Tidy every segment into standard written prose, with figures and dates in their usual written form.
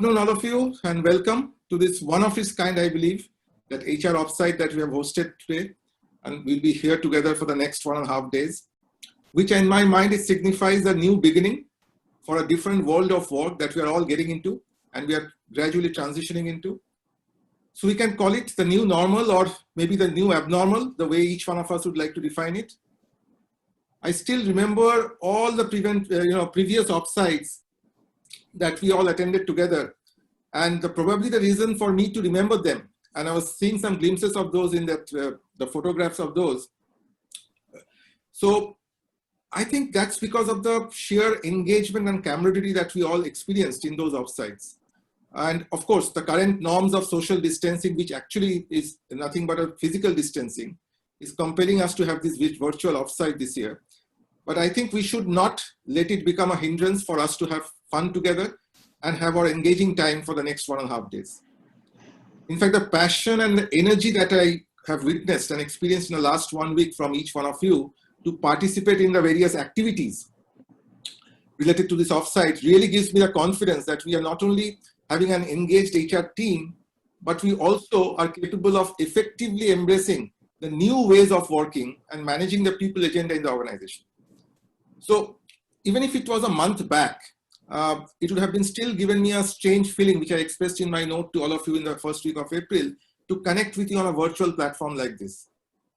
afternoon, all of you, and welcome to this one of its kind, I believe, that HR offsite that we have hosted today. And we'll be here together for the next 1.5 days, which in my mind, it signifies a new beginning for a different world of work that we are all getting into and we are gradually transitioning into. So we can call it the new normal or maybe the new abnormal, the way each one of us would like to define it. I still remember all the previous offsites that we all attended together. And probably the reason for me to remember them, and I was seeing some glimpses of those in that, the photographs of those. So I think that's because of the sheer engagement and camaraderie that we all experienced in those offsites. And of course, the current norms of social distancing, which actually is nothing but a physical distancing, is compelling us to have this virtual offsite this year. But I think we should not let it become a hindrance for us to have fun together and have our engaging time for the next 1.5 days. In fact, the passion and the energy that I have witnessed and experienced in the last 1 week from each one of you to participate in the various activities related to this offsite really gives me the confidence that we are not only having an engaged HR team, but we also are capable of effectively embracing the new ways of working and managing the people agenda in the organization. So even if it was a month back, it would have been still given me a strange feeling, which I expressed in my note to all of you in the first week of April, to connect with you on a virtual platform like this.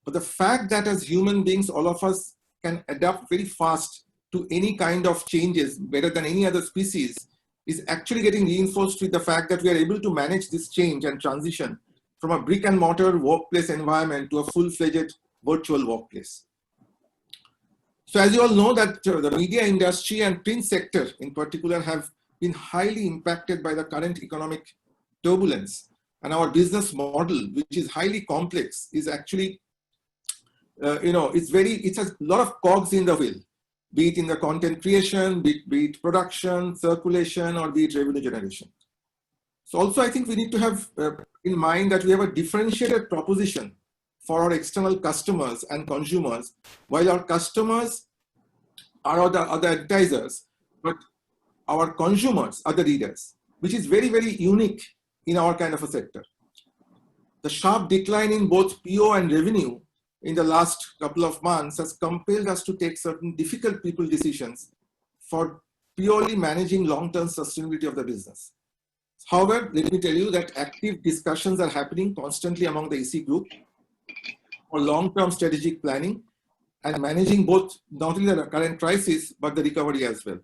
But the fact that as human beings, all of us can adapt very fast to any kind of changes better than any other species is actually getting reinforced with the fact that we are able to manage this change and transition from a brick and mortar workplace environment to a full-fledged virtual workplace. So as you all know that the media industry and print sector in particular have been highly impacted by the current economic turbulence, and our business model, which is highly complex, is actually, it has a lot of cogs in the wheel, be it in the content creation, be it production, circulation, or be it revenue generation. So also I think we need to have in mind that we have a differentiated proposition for our external customers and consumers, while our customers are the other advertisers, but our consumers are the readers, which is very, very unique in our kind of a sector. The sharp decline in both PO and revenue in the last couple of months has compelled us to take certain difficult people decisions for purely managing long-term sustainability of the business. However, let me tell you that active discussions are happening constantly among the EC group for long-term strategic planning and managing both not only the current crisis, but the recovery as well.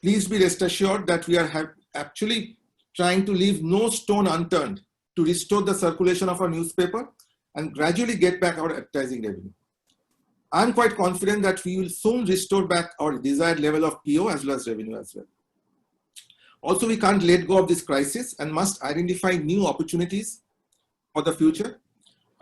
Please be rest assured that we are actually trying to leave no stone unturned to restore the circulation of our newspaper and gradually get back our advertising revenue. I'm quite confident that we will soon restore back our desired level of PO as well as revenue as well. Also, we can't let go of this crisis and must identify new opportunities for the future.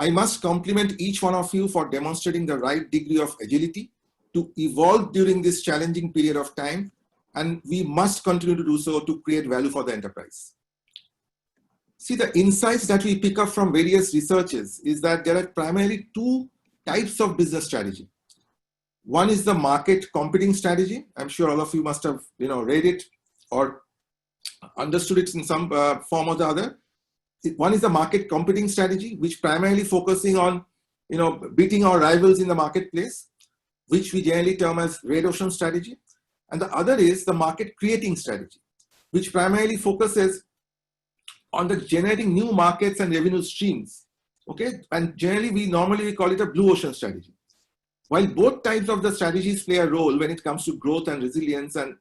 I must compliment each one of you for demonstrating the right degree of agility to evolve during this challenging period of time, and we must continue to do so to create value for the enterprise. See, the insights that we pick up from various researches is that there are primarily two types of business strategy. One is the market competing strategy. I'm sure all of you must have read it or understood it in some form or the other. One is the market competing strategy, which primarily focusing on beating our rivals in the marketplace, which we generally term as red ocean strategy. And the other is the market creating strategy, which primarily focuses on the generating new markets and revenue streams. Okay, and generally we normally call it a blue ocean strategy. While both types of the strategies play a role when it comes to growth and resilience and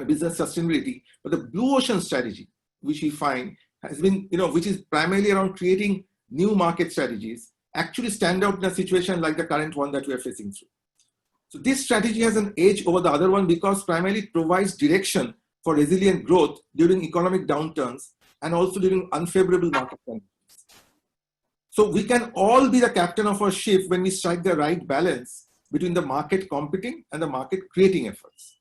business sustainability, but the blue ocean strategy, which we find has been, which is primarily around creating new market strategies, actually stand out in a situation like the current one that we are facing through. So this strategy has an edge over the other one because primarily it provides direction for resilient growth during economic downturns and also during unfavorable market conditions. So we can all be the captain of our ship when we strike the right balance between the market competing and the market creating efforts.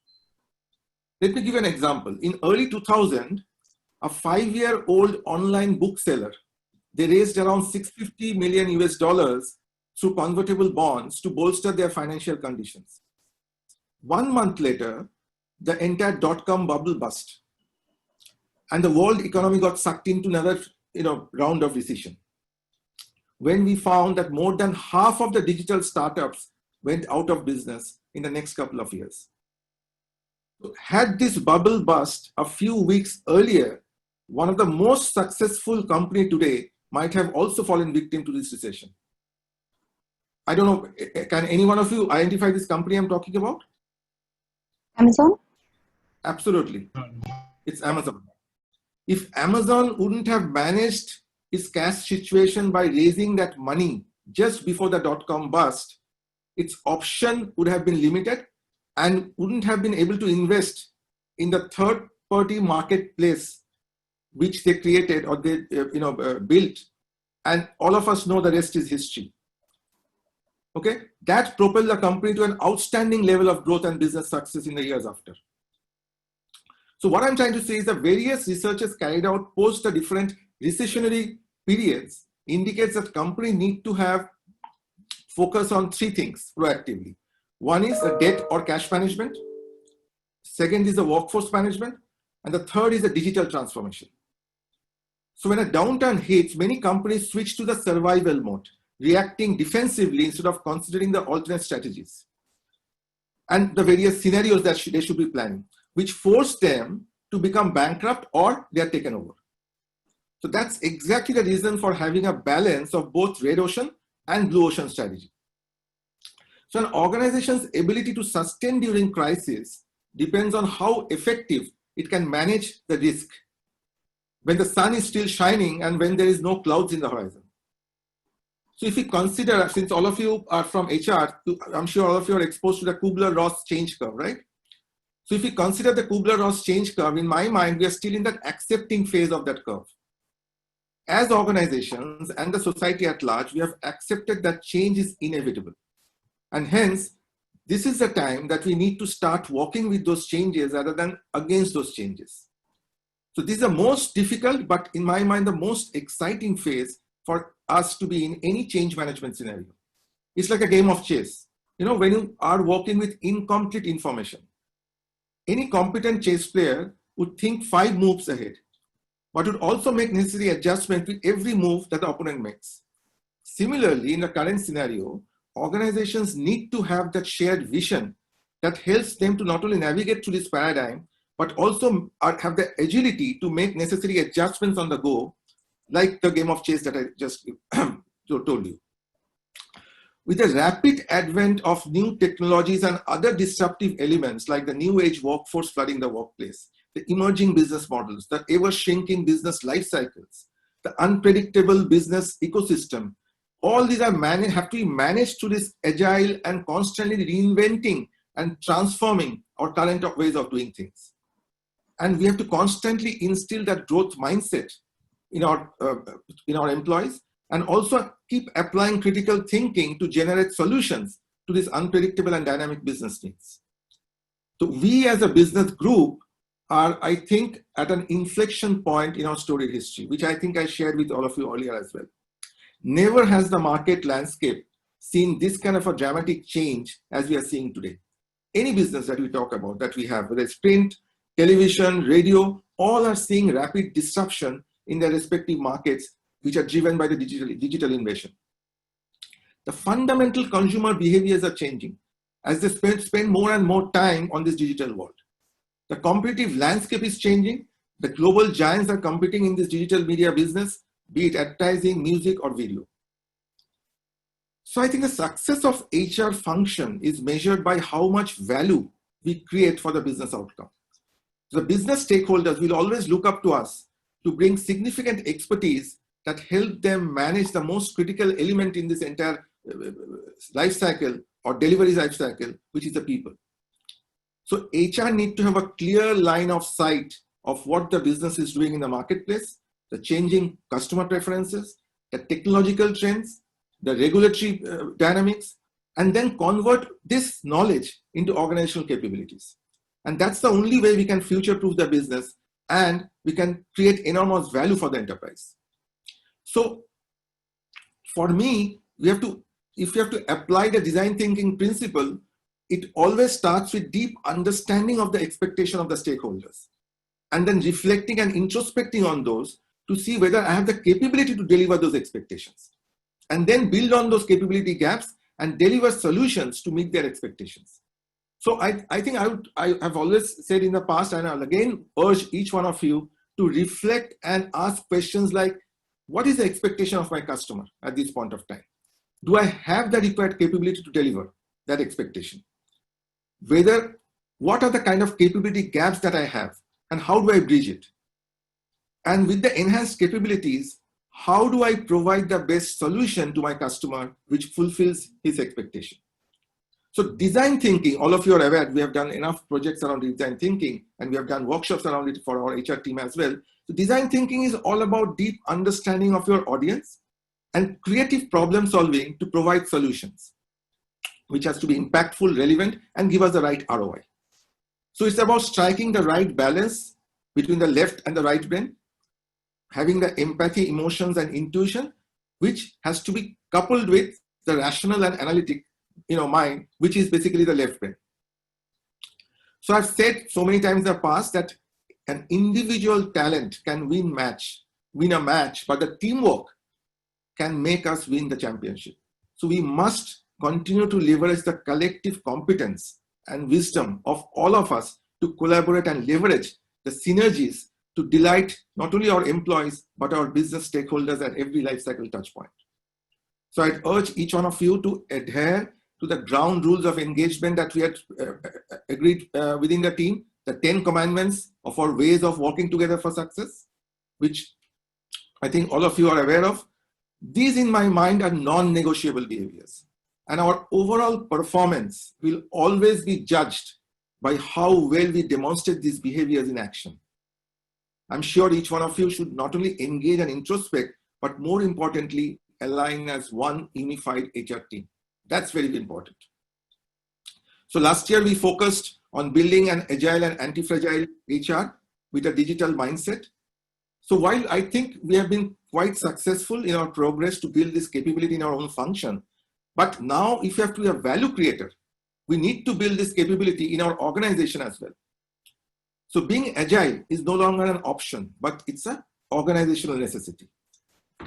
Let me give an example. In early 2000, a 5-year-old online bookseller, they raised around $650 million US through convertible bonds to bolster their financial conditions. 1 month later, the entire dot-com bubble burst. and the world economy got sucked into another round of recession, when we found that more than half of the digital startups went out of business in the next couple of years. Had this bubble burst a few weeks earlier, one of the most successful companies today might have also fallen victim to this recession. I don't know, can any one of you identify this company I'm talking about? Amazon? Absolutely. It's Amazon. If Amazon wouldn't have managed its cash situation by raising that money just before the dot-com bust, its option would have been limited and wouldn't have been able to invest in the third-party marketplace which they created or they built. And all of us know the rest is history. Okay, that propelled the company to an outstanding level of growth and business success in the years after. So what I'm trying to say is that various researches carried out post the different recessionary periods indicates that companies need to have focus on three things proactively. One is the debt or cash management. Second is the workforce management. And the third is the digital transformation. So when a downturn hits, many companies switch to the survival mode, reacting defensively instead of considering the alternate strategies and the various scenarios that they should be planning, which force them to become bankrupt or they are taken over. So that's exactly the reason for having a balance of both red ocean and blue ocean strategy. So an organization's ability to sustain during crisis depends on how effective it can manage the risk when the sun is still shining and when there is no clouds in the horizon. So if we consider, since all of you are from HR, I'm sure all of you are exposed to the Kubler-Ross change curve, right? So if we consider the Kubler-Ross change curve, in my mind, we are still in that accepting phase of that curve. As organizations and the society at large, we have accepted that change is inevitable. And hence, this is the time that we need to start walking with those changes rather than against those changes. So this is the most difficult, but in my mind, the most exciting phase for us to be in any change management scenario. It's like a game of chess. When you are working with incomplete information, any competent chess player would think 5 moves ahead, but would also make necessary adjustment with every move that the opponent makes. Similarly, in the current scenario, organizations need to have that shared vision that helps them to not only navigate through this paradigm, but also have the agility to make necessary adjustments on the go, like the game of chess that I just told you. With the rapid advent of new technologies and other disruptive elements like the new age workforce flooding the workplace, the emerging business models, the ever-shrinking business life cycles, the unpredictable business ecosystem, all these have to be managed through this agile and constantly reinventing and transforming our current ways of doing things. And we have to constantly instill that growth mindset in our employees, and also keep applying critical thinking to generate solutions to this unpredictable and dynamic business needs. So we as a business group are, I think, at an inflection point in our storied history, which I think I shared with all of you earlier as well. Never has the market landscape seen this kind of a dramatic change as we are seeing today. Any business that we talk about, that we have, whether it's print, television, radio, all are seeing rapid disruption in their respective markets, which are driven by the digital invasion. The fundamental consumer behaviors are changing as they spend more and more time on this digital world. The competitive landscape is changing. The global giants are competing in this digital media business, be it advertising, music, or video. So I think the success of HR function is measured by how much value we create for the business outcome. The business stakeholders will always look up to us to bring significant expertise that help them manage the most critical element in this entire life cycle or delivery life cycle, which is the people. So HR need to have a clear line of sight of what the business is doing in the marketplace, the changing customer preferences, the technological trends, the regulatory dynamics, and then convert this knowledge into organizational capabilities. And that's the only way we can future-proof the business and we can create enormous value for the enterprise. So for me, if you have to apply the design thinking principle, it always starts with deep understanding of the expectation of the stakeholders and then reflecting and introspecting on those to see whether I have the capability to deliver those expectations, and then build on those capability gaps and deliver solutions to meet their expectations. So I think I have always said in the past, and I'll again urge each one of you to reflect and ask questions like, what is the expectation of my customer at this point of time? Do I have the required capability to deliver that expectation? What are the kind of capability gaps that I have, and how do I bridge it? And with the enhanced capabilities, how do I provide the best solution to my customer which fulfills his expectation? So design thinking, all of you are aware, we have done enough projects around design thinking, and we have done workshops around it for our HR team as well. So design thinking is all about deep understanding of your audience and creative problem solving to provide solutions, which has to be impactful, relevant, and give us the right ROI. So it's about striking the right balance between the left and the right brain, having the empathy, emotions, and intuition, which has to be coupled with the rational and analytic mind, which is basically the left brain. So I've said so many times in the past that an individual talent can win a match, but the teamwork can make us win the championship. So we must continue to leverage the collective competence and wisdom of all of us to collaborate and leverage the synergies to delight not only our employees, but our business stakeholders at every life cycle touch point. So I'd urge each one of you to adhere to the ground rules of engagement that we had agreed within the team, the 10 commandments of our ways of working together for success, which I think all of you are aware of. These, in my mind, are non-negotiable behaviors. And our overall performance will always be judged by how well we demonstrate these behaviors in action. I'm sure each one of you should not only engage and introspect, but more importantly, align as one unified HR team. That's very important. So last year we focused on building an agile and anti-fragile HR with a digital mindset. So while I think we have been quite successful in our progress to build this capability in our own function, but now if you have to be a value creator, we need to build this capability in our organization as well. So being agile is no longer an option, but it's an organizational necessity.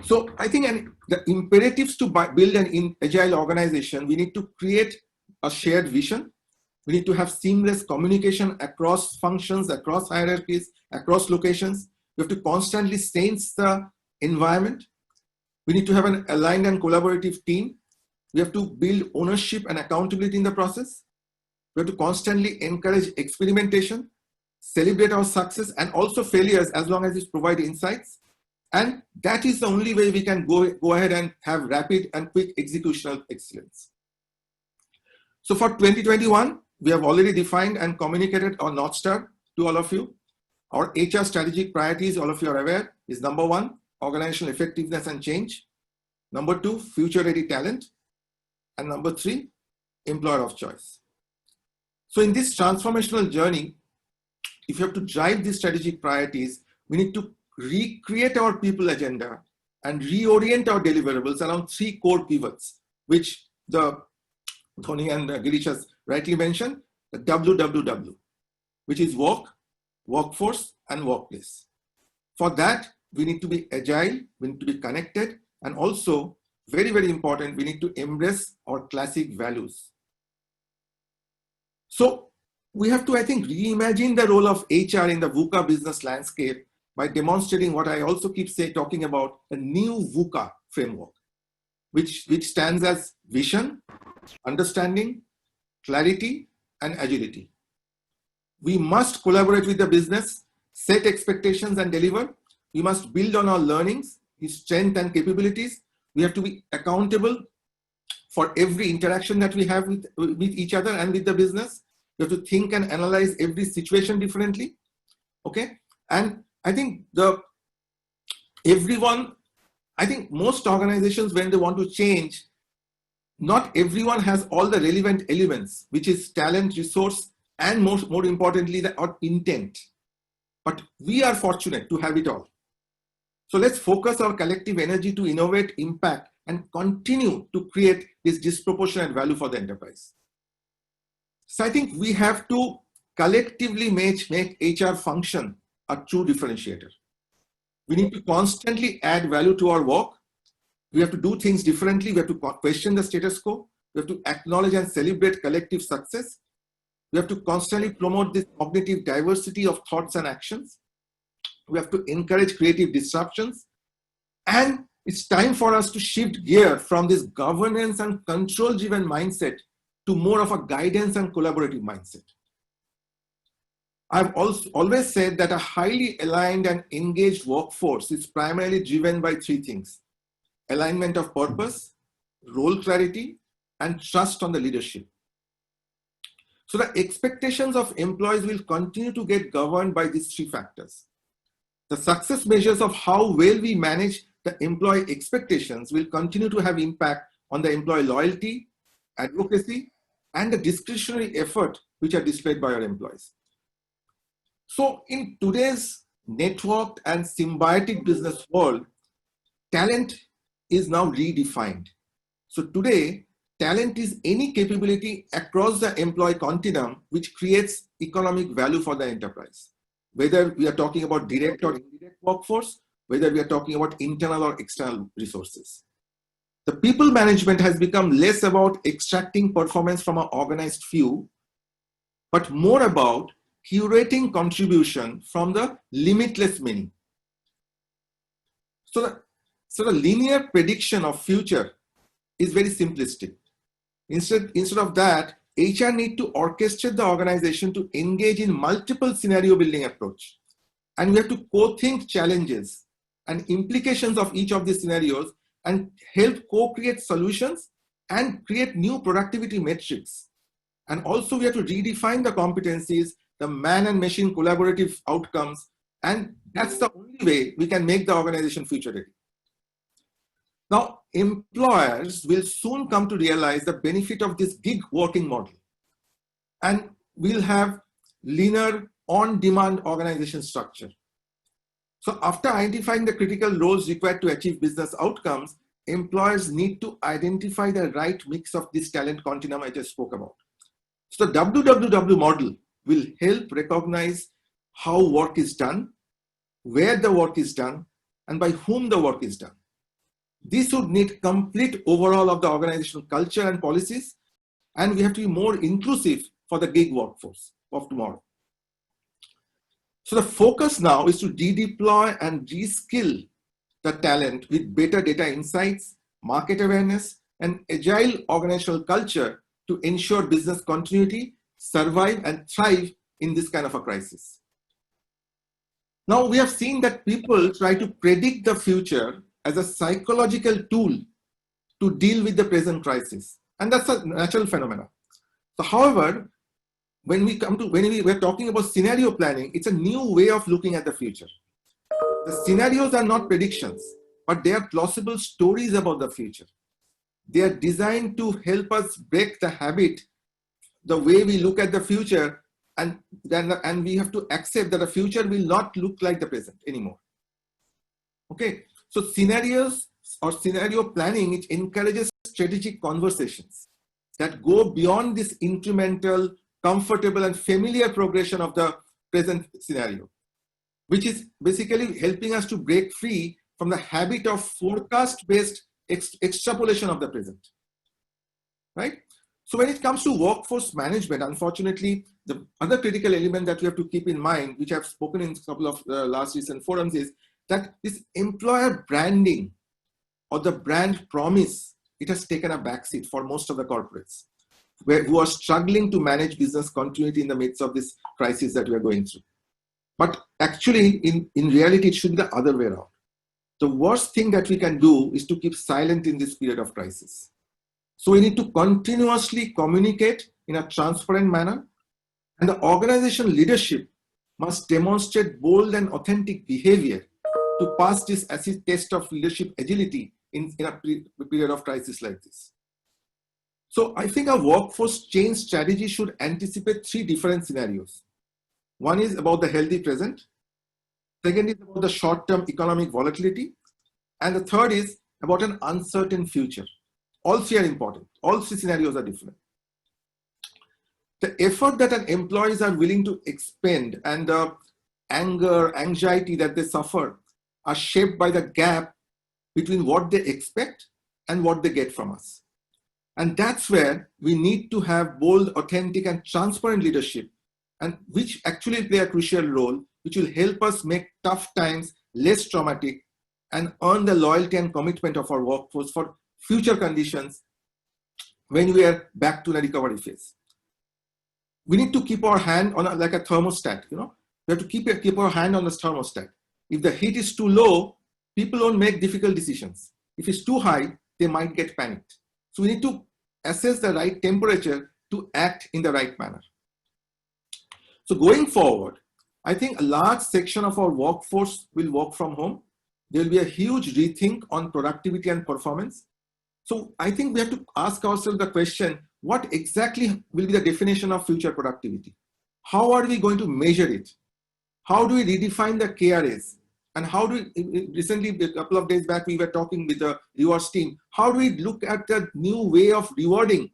So I think the imperatives to build an agile organization, we need to create a shared vision. We need to have seamless communication across functions, across hierarchies, across locations. We have to constantly sense the environment. We need to have an aligned and collaborative team. We have to build ownership and accountability in the process. We have to constantly encourage experimentation, celebrate our success and also failures as long as it provides insights. And that is the only way we can go ahead and have rapid and quick executional excellence. So for 2021, we have already defined and communicated our North Star to all of you. Our HR strategic priorities, all of you are aware, is number 1, organizational effectiveness and change. Number 2, future-ready talent. And number 3, employer of choice. So in this transformational journey, if you have to drive these strategic priorities, we need to recreate our people agenda and reorient our deliverables around 3 core pivots, which Tony and Girish has rightly mentioned, the WWW, which is work, workforce, and workplace. For that, we need to be agile, we need to be connected, and also, very, very important, we need to embrace our classic values. So we have to, I think, reimagine the role of HR in the VUCA business landscape by demonstrating what I also keep talking about, a new VUCA framework, which stands as vision, understanding, clarity, and agility. We must collaborate with the business, set expectations and deliver. We must build on our learnings, his strength and capabilities. We have to be accountable for every interaction that we have with each other and with the business. We have to think and analyze every situation differently. Okay. And I think most organizations, when they want to change, not everyone has all the relevant elements, which is talent, resource, and more importantly, our intent. But we are fortunate to have it all. So let's focus our collective energy to innovate, impact, and continue to create this disproportionate value for the enterprise. So I think we have to collectively make HR function a true differentiator. We need to constantly add value to our work. We have to do things differently. We have to question the status quo. We have to acknowledge and celebrate collective success. We have to constantly promote this cognitive diversity of thoughts and actions. We have to encourage creative disruptions. And it's time for us to shift gear from this governance and control-driven mindset to more of a guidance and collaborative mindset. I've always said that a highly aligned and engaged workforce is primarily driven by three things: alignment of purpose, role clarity, and trust on the leadership. So the expectations of employees will continue to get governed by these three factors. The success measures of how well we manage the employee expectations will continue to have impact on the employee loyalty, advocacy, and the discretionary effort which are displayed by our employees. So in today's networked and symbiotic business world, talent is now redefined. So today, talent is any capability across the employee continuum which creates economic value for the enterprise. Whether we are talking about direct or indirect workforce, whether we are talking about internal or external resources. The people management has become less about extracting performance from an organized few, but more about curating contribution from the limitless many. So the linear prediction of future is very simplistic. Instead of that, HR need to orchestrate the organization to engage in multiple scenario building approach. And we have to co-think challenges and implications of each of these scenarios and help co-create solutions and create new productivity metrics. And also we have to redefine the competencies, the man and machine collaborative outcomes, and that's the only way we can make the organization future ready. Now, employers will soon come to realize the benefit of this gig working model, and we'll have leaner on-demand organization structure. So after identifying the critical roles required to achieve business outcomes, employers need to identify the right mix of this talent continuum I just spoke about. So the WWW model will help recognize how work is done, where the work is done, and by whom the work is done. This would need complete overhaul of the organizational culture and policies, and we have to be more inclusive for the gig workforce of tomorrow. So the focus now is to redeploy and reskill the talent with better data insights, market awareness, and agile organizational culture to ensure business continuity, survive, and thrive in this kind of a crisis. Now we have seen that people try to predict the future as a psychological tool to deal with the present crisis. And that's a natural phenomenon. So however, when we're talking about scenario planning, it's a new way of looking at the future. The scenarios are not predictions, but they are plausible stories about the future. They are designed to help us break the habit, the way we look at the future, and we have to accept that the future will not look like the present anymore. Okay. So scenarios or scenario planning, it encourages strategic conversations that go beyond this incremental, comfortable, and familiar progression of the present scenario, which is basically helping us to break free from the habit of forecast-based extrapolation of the present, right? So when it comes to workforce management, unfortunately, the other critical element that we have to keep in mind, which I've spoken in a couple of last recent forums, is that this employer branding or the brand promise, it has taken a backseat for most of the corporates who are struggling to manage business continuity in the midst of this crisis that we are going through. But actually, in reality, it should be the other way around. The worst thing that we can do is to keep silent in this period of crisis. So we need to continuously communicate in a transparent manner, and the organization leadership must demonstrate bold and authentic behavior to pass this acid test of leadership agility in a period of crisis like this. So I think a workforce change strategy should anticipate three different scenarios. One is about the healthy present. Second is about the short-term economic volatility. And the third is about an uncertain future. All three are important. All three scenarios are different. The effort that an employees are willing to expend and the anger, anxiety that they suffer are shaped by the gap between what they expect and what they get from us. And that's where we need to have bold, authentic, and transparent leadership, and which actually play a crucial role, which will help us make tough times less traumatic and earn the loyalty and commitment of our workforce for future conditions when we are back to the recovery phase. We need to keep our hand on like a thermostat, we have to keep our hand on the thermostat. If the heat is too low, people don't make difficult decisions. If it's too high, they might get panicked. So we need to assess the right temperature to act in the right manner. So going forward, I think a large section of our workforce will work from home. There will be a huge rethink on productivity and performance. So I think we have to ask ourselves the question, what exactly will be the definition of future productivity? How are we going to measure it? How do we redefine the KRAs? And how do we, recently, a couple of days back, we were talking with the rewards team. How do we look at the new way of rewarding?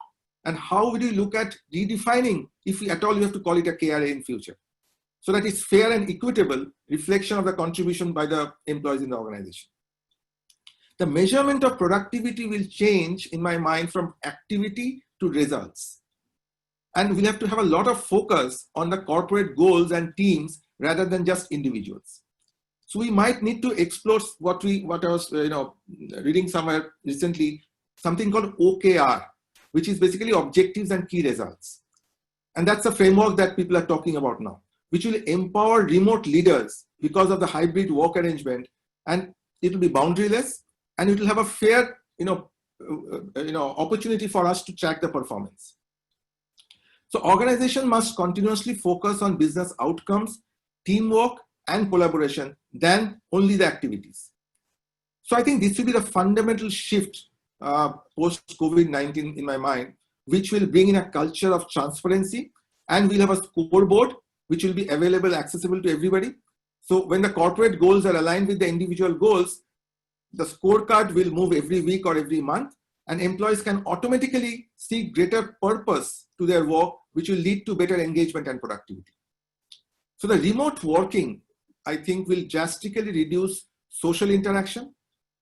And how would we look at redefining, if we at all you have to call it a KRA in future? So that it's fair and equitable reflection of the contribution by the employees in the organization. The measurement of productivity will change, in my mind, from activity to results. And we'll have to have a lot of focus on the corporate goals and teams rather than just individuals. So we might need to explore what I was reading somewhere recently, something called OKR, which is basically objectives and key results. And that's a framework that people are talking about now, which will empower remote leaders because of the hybrid work arrangement, and it will be boundaryless, and it will have a fair opportunity for us to track the performance. So organization must continuously focus on business outcomes, teamwork, and collaboration than only the activities. So I think this will be the fundamental shift post-COVID-19 in my mind, which will bring in a culture of transparency, and we'll have a scoreboard which will be available, accessible to everybody. So when the corporate goals are aligned with the individual goals, the scorecard will move every week or every month, and employees can automatically see greater purpose to their work, which will lead to better engagement and productivity. So the remote working, I think, will drastically reduce social interaction.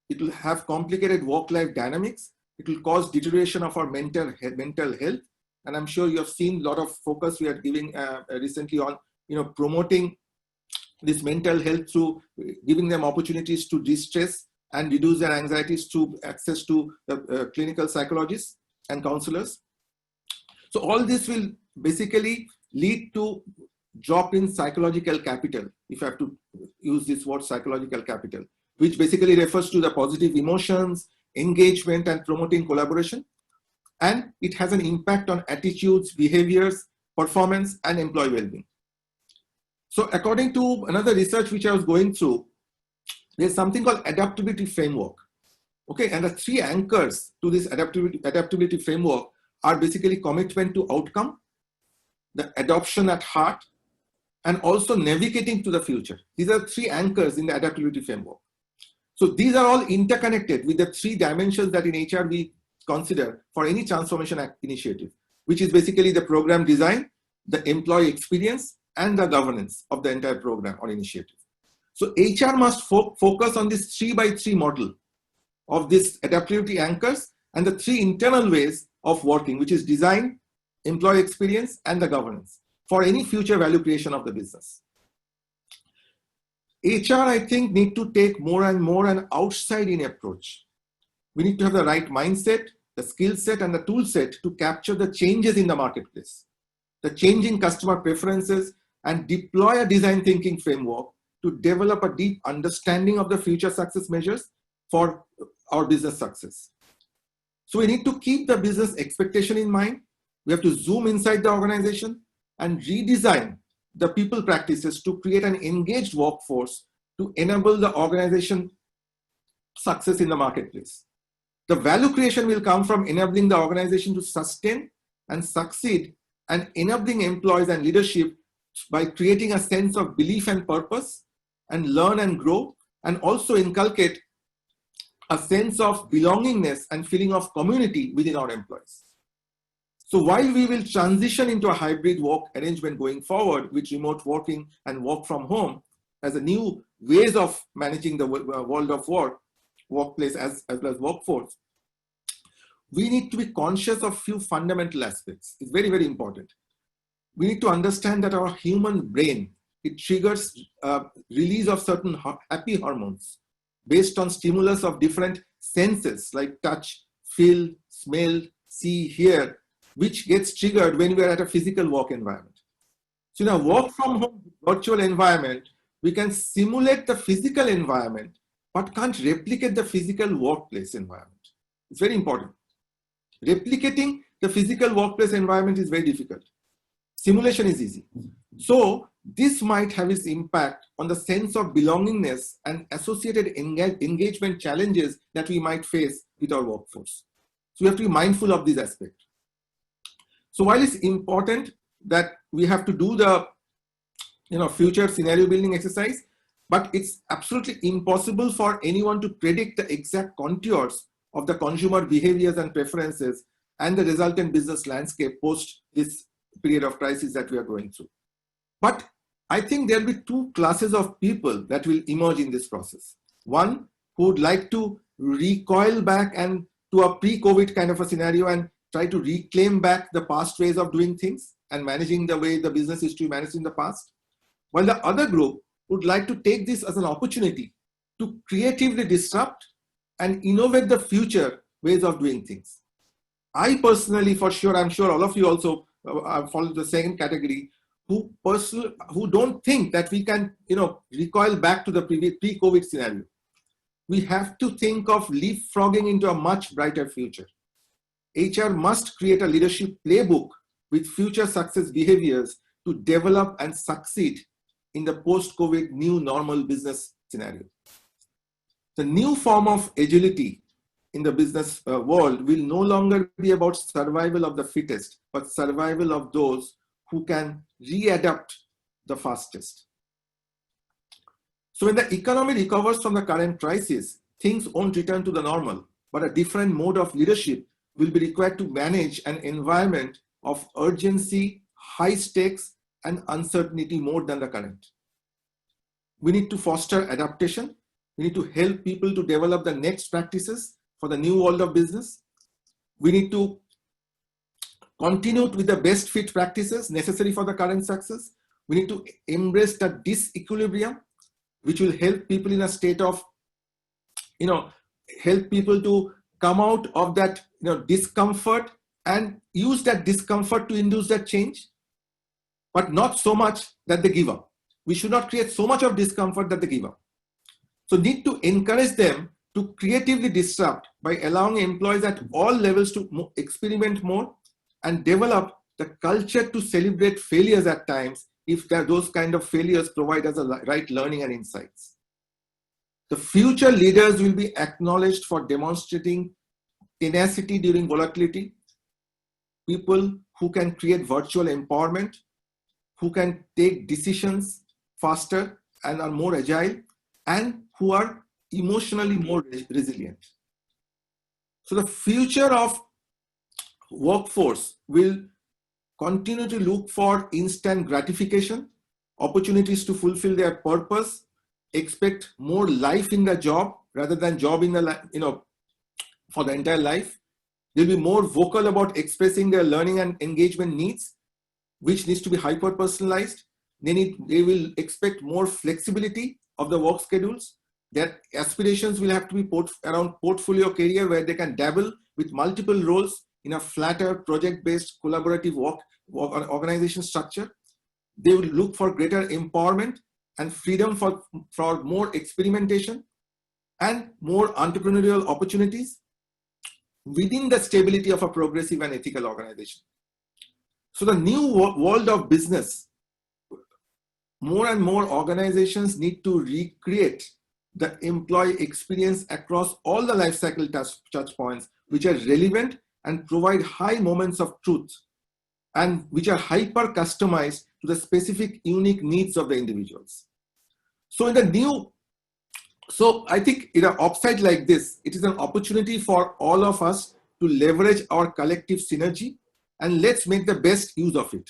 It will have complicated work-life dynamics. It will cause deterioration of our mental health. And I'm sure you have seen a lot of focus we are giving recently on, promoting this mental health through giving them opportunities to de-stress and reduce their anxieties through access to the clinical psychologists and counselors. So all this will basically lead to drop in psychological capital, if I have to use this word, psychological capital, which basically refers to the positive emotions, engagement, and promoting collaboration. And it has an impact on attitudes, behaviors, performance, and employee well-being. So according to another research which I was going through, there's something called adaptability framework. Okay, and the three anchors to this adaptability framework are basically commitment to outcome, the adoption at heart, and also navigating to the future. These are three anchors in the adaptability framework. So these are all interconnected with the three dimensions that in HR we consider for any transformation initiative, which is basically the program design, the employee experience, and the governance of the entire program or initiative. So HR must focus on this 3x3 model of this adaptability anchors and the three internal ways of working, which is design, employee experience, and the governance for any future value creation of the business. HR, I think, need to take more and more an outside-in approach. We need to have the right mindset, the skill set, and the tool set to capture the changes in the marketplace, the changing customer preferences, and deploy a design thinking framework to develop a deep understanding of the future success measures for our business success. So we need to keep the business expectation in mind. We have to zoom inside the organization and redesign the people practices to create an engaged workforce to enable the organization success in the marketplace. The value creation will come from enabling the organization to sustain and succeed, and enabling employees and leadership by creating a sense of belief and purpose, and learn and grow, and also inculcate a sense of belongingness and feeling of community within our employees. So while we will transition into a hybrid work arrangement going forward with remote working and work from home as a new ways of managing the world of work, workplace as well as workforce, we need to be conscious of few fundamental aspects. It's very, very important. We need to understand that our human brain, it triggers release of certain happy hormones based on stimulus of different senses like touch, feel, smell, see, hear, which gets triggered when we are at a physical work environment. So in a work from home virtual environment, we can simulate the physical environment, but can't replicate the physical workplace environment. It's very important. Replicating the physical workplace environment is very difficult. Simulation is easy. So this might have its impact on the sense of belongingness and associated engagement challenges that we might face with our workforce. So we have to be mindful of this aspect. So while it's important that we have to do the future scenario building exercise, but it's absolutely impossible for anyone to predict the exact contours of the consumer behaviors and preferences and the resultant business landscape post this period of crisis that we are going through. But I think there'll be two classes of people that will emerge in this process. One who would like to recoil back and to a pre-COVID kind of a scenario and try to reclaim back the past ways of doing things and managing the way the business is to be managed in the past. While the other group would like to take this as an opportunity to creatively disrupt and innovate the future ways of doing things. I personally, for sure, I'm sure all of you also follow the same category, who don't think that we can, recoil back to the pre-COVID scenario. We have to think of leapfrogging into a much brighter future. HR must create a leadership playbook with future success behaviors to develop and succeed in the post-COVID new normal business scenario. The new form of agility in the business world will no longer be about survival of the fittest, but survival of those who can readapt the fastest. So when the economy recovers from the current crisis, things won't return to the normal, but a different mode of leadership will be required to manage an environment of urgency, high stakes, and uncertainty more than the current. We need to foster adaptation. We need to help people to develop the next practices for the new world of business. We need to continue with the best fit practices necessary for the current success. We need to embrace the disequilibrium, which will help people in a state of, help people to come out of that discomfort and use that discomfort to induce that change, but not so much that they give up. We should not create so much of discomfort that they give up. So need to encourage them to creatively disrupt by allowing employees at all levels to experiment more and develop the culture to celebrate failures at times if those kind of failures provide us the right learning and insights. The future leaders will be acknowledged for demonstrating tenacity during volatility, people who can create virtual empowerment, who can take decisions faster and are more agile, and who are emotionally more resilient. So the future of workforce will continue to look for instant gratification, opportunities to fulfill their purpose, expect more life in the job rather than job in the for the entire life. They'll be more vocal about expressing their learning and engagement needs, which needs to be hyper personalized. They will expect more flexibility of the work schedules. Their aspirations will have to be around portfolio career where they can dabble with multiple roles in a flatter project-based collaborative work organization structure. They will look for greater empowerment and freedom for more experimentation and more entrepreneurial opportunities within the stability of a progressive and ethical organization. So the new world of business, more and more organizations need to recreate the employee experience across all the life cycle touch points, which are relevant and provide high moments of truth and which are hyper customized to the specific unique needs of the individuals. So I think in an offsite like this, it is an opportunity for all of us to leverage our collective synergy and let's make the best use of it.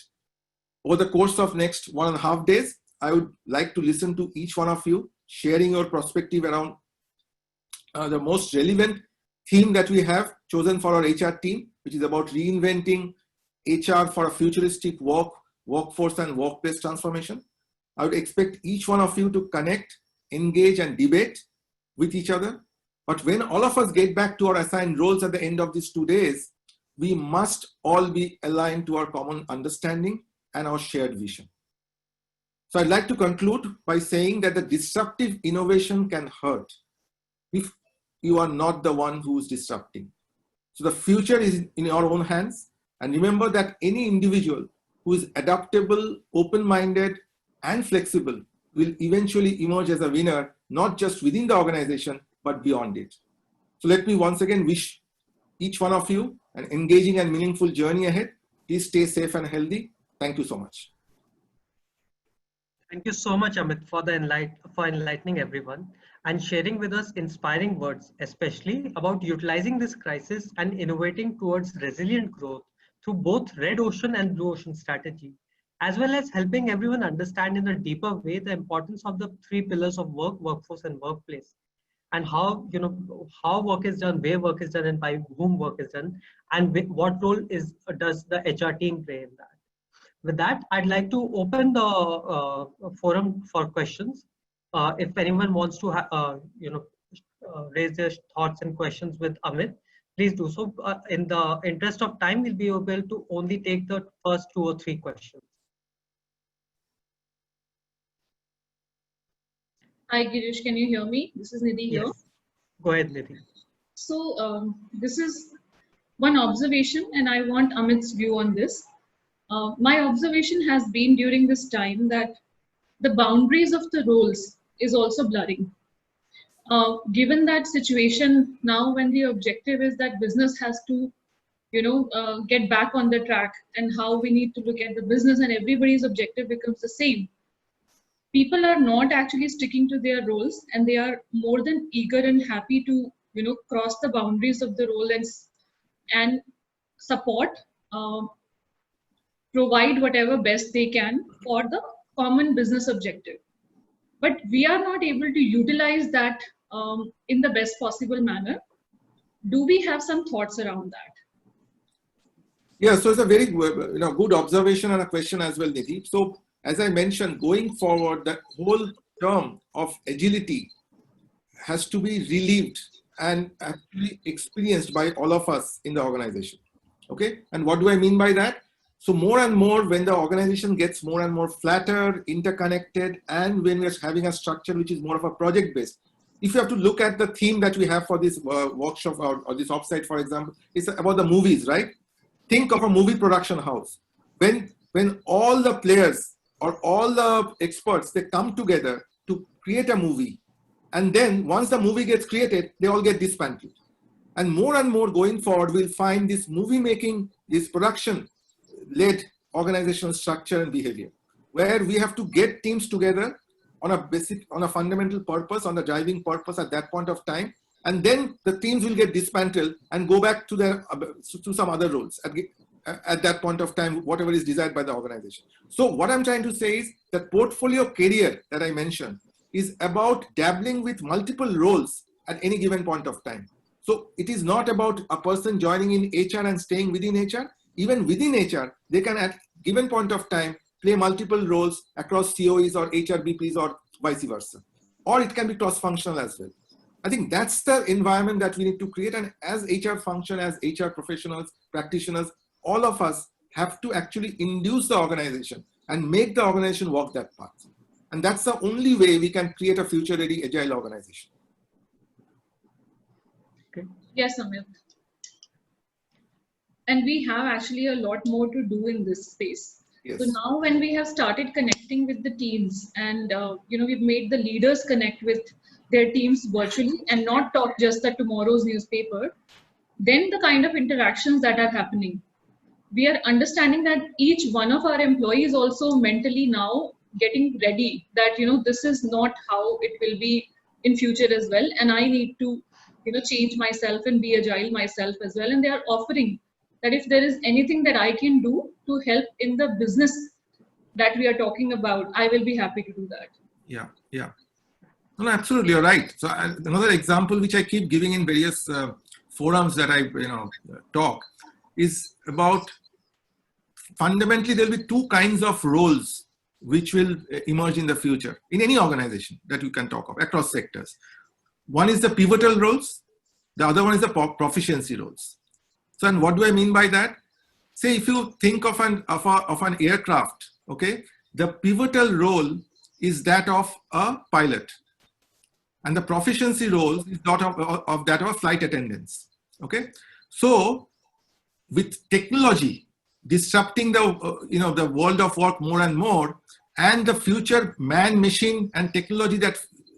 Over the course of next 1.5 days, I would like to listen to each one of you, sharing your perspective around the most relevant theme that we have chosen for our HR team, which is about reinventing HR for a futuristic workforce and workplace transformation. I would expect each one of you to connect, engage, and debate with each other. But when all of us get back to our assigned roles at the end of these 2 days, we must all be aligned to our common understanding and our shared vision. So I'd like to conclude by saying that the disruptive innovation can hurt if you are not the one who is disrupting. So the future is in your own hands. And remember that any individual who is adaptable, open-minded, and flexible will eventually emerge as a winner, not just within the organization, but beyond it. So let me once again wish each one of you an engaging and meaningful journey ahead. Please stay safe and healthy. Thank you so much. Thank you so much, Amit, for enlightening everyone and sharing with us inspiring words, especially about utilizing this crisis and innovating towards resilient growth through both red ocean and blue ocean strategy, as well as helping everyone understand in a deeper way the importance of the 3 pillars of work, workforce, and workplace, and how work is done, where work is done, and by whom work is done, and what role does the HR team play in that. With that, I'd like to open the forum for questions. If anyone wants to raise their thoughts and questions with Amit, please do so. In the interest of time, we'll be able to only take the first 2 or 3 questions. Hi Girish, can you hear me? This is Nidhi here. Yes. Go ahead, Nidhi. So this is one observation and I want Amit's view on this. My observation has been during this time that the boundaries of the roles is also blurring. Given that situation now when the objective is that business has to get back on the track and how we need to look at the business and everybody's objective becomes the same. People are not actually sticking to their roles and they are more than eager and happy to cross the boundaries of the role and support, provide whatever best they can for the common business objective. But we are not able to utilize that in the best possible manner. Do we have some thoughts around that? Yeah, so it's a very good observation and a question as well, Nidhi. So as I mentioned, going forward, the whole term of agility has to be relived and actually experienced by all of us in the organization. Okay, and what do I mean by that? So more and more, when the organization gets more and more flatter, interconnected, and when we're having a structure which is more of a project-based, if you have to look at the theme that we have for this workshop or this offsite, for example, it's about the movies, right? Think of a movie production house. When all the players or all the experts, they come together to create a movie, and then once the movie gets created, they all get disbanded. And more going forward, we'll find this movie making, this production-led organizational structure and behavior, where we have to get teams together on a fundamental purpose, on the driving purpose at that point of time, and then the teams will get dismantled and go back to some other roles at that point of time, whatever is desired by the organization. So what I'm trying to say is that portfolio career that I mentioned is about dabbling with multiple roles at any given point of time. So it is not about a person joining in HR and staying within HR. Even within HR, they can at given point of time play multiple roles across COEs or HRBPs or vice versa. Or it can be cross-functional as well. I think that's the environment that we need to create. And as HR function, as HR professionals, practitioners, all of us have to actually induce the organization and make the organization walk that path. And that's the only way we can create a future-ready agile organization. Okay. Yes, Amit. And we have actually a lot more to do in this space. Yes. So now when we have started connecting with the teams and we've made the leaders connect with their teams virtually and not talk just at tomorrow's newspaper, then the kind of interactions that are happening, we are understanding that each one of our employees also mentally now getting ready that this is not how it will be in future as well, and I need to change myself and be agile myself as well, and they are offering that if there is anything that I can do to help in the business that we are talking about, I will be happy to do that. Yeah, yeah. No, absolutely, you're right. So another example which I keep giving in various forums that I talk is about, fundamentally there will be two kinds of roles which will emerge in the future in any organization that you can talk of across sectors. One is the pivotal roles, the other one is the proficiency roles. So, and what do I mean by that? Say if you think of an aircraft, okay, the pivotal role is that of a pilot, and the proficiency role is that of that of a flight attendants. Okay, so with technology disrupting the the world of work more and more, and the future man machine and technology, that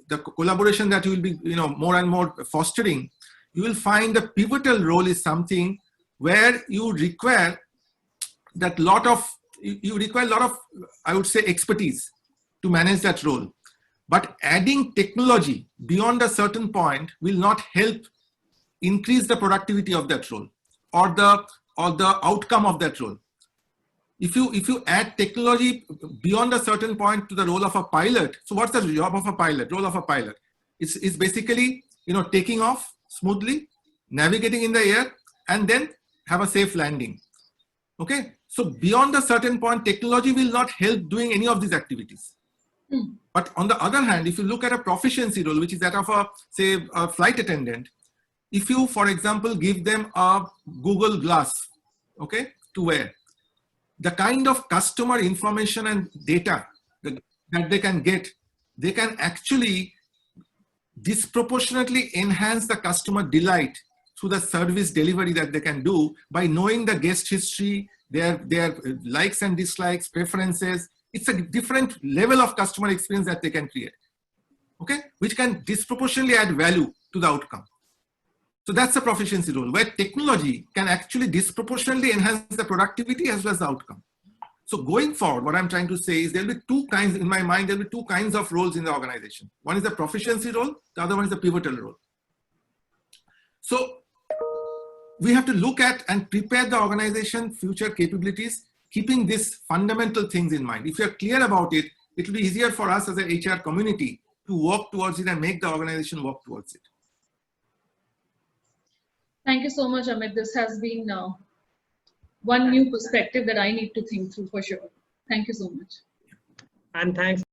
the collaboration that you will be more and more fostering, you will find the pivotal role is something where you require a lot of, I would say, expertise to manage that role. But adding technology beyond a certain point will not help increase the productivity of that role or the outcome of that role. If you add technology beyond a certain point to the role of a pilot, so what's the job of a pilot? Role of a pilot? It's basically taking off smoothly, navigating in the air, and then have a safe landing. Okay, so beyond a certain point, technology will not help doing any of these activities. But on the other hand, if you look at a proficiency role, which is that of a flight attendant, if you, for example, give them a Google Glass, okay, to wear, the kind of customer information and data that they can get, they can actually disproportionately enhance the customer delight through the service delivery that they can do by knowing the guest history, their likes and dislikes, preferences. It's a different level of customer experience that they can create, okay, which can disproportionately add value to the outcome. So that's a proficiency role where technology can actually disproportionately enhance the productivity as well as the outcome. So going forward, what I'm trying to say is there'll be two kinds, in my mind, there'll be two kinds of roles in the organization. One is the proficiency role, the other one is the pivotal role. So we have to look at and prepare the organization future capabilities, keeping these fundamental things in mind. If you're clear about it, it will be easier for us as an HR community to work towards it and make the organization work towards it. Thank you so much, Amit. This has been one new perspective that I need to think through for sure. Thank you so much. And thanks